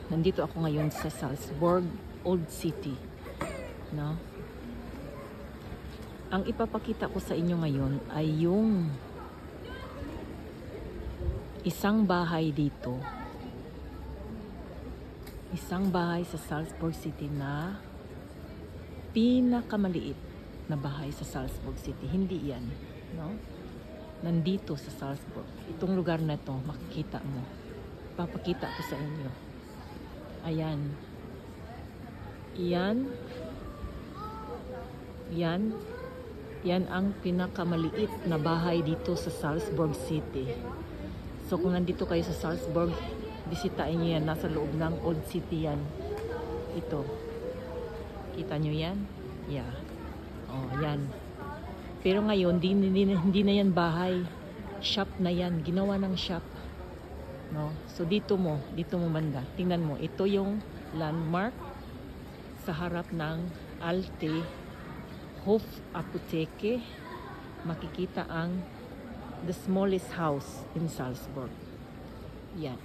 Nandito ako ngayon sa Salzburg Old City, no? Ang ipapakita ko sa inyo ngayon ay yung isang bahay dito. Isang bahay sa Salzburg City na pinakamaliit na bahay sa Salzburg City. Hindi yan, no? Nandito sa Salzburg. Itong lugar na to, makikita mo. Papakita ko sa inyo. Ayan. Yan ang pinakamaliit na bahay dito sa Salzburg City. So kung nandito kayo sa Salzburg, bisitahin nyo yan. Nasa loob ng Old City yan. Ito. Kita nyo yan? Yeah. Oh, yan. Pero ngayon, hindi na yan bahay. Shop na yan. Ginawa ng shop. No? So dito mo banda. Tingnan mo, ito yung landmark sa harap ng Alte Hof Apotheke. Makikita ang the smallest house in Salzburg. Yan.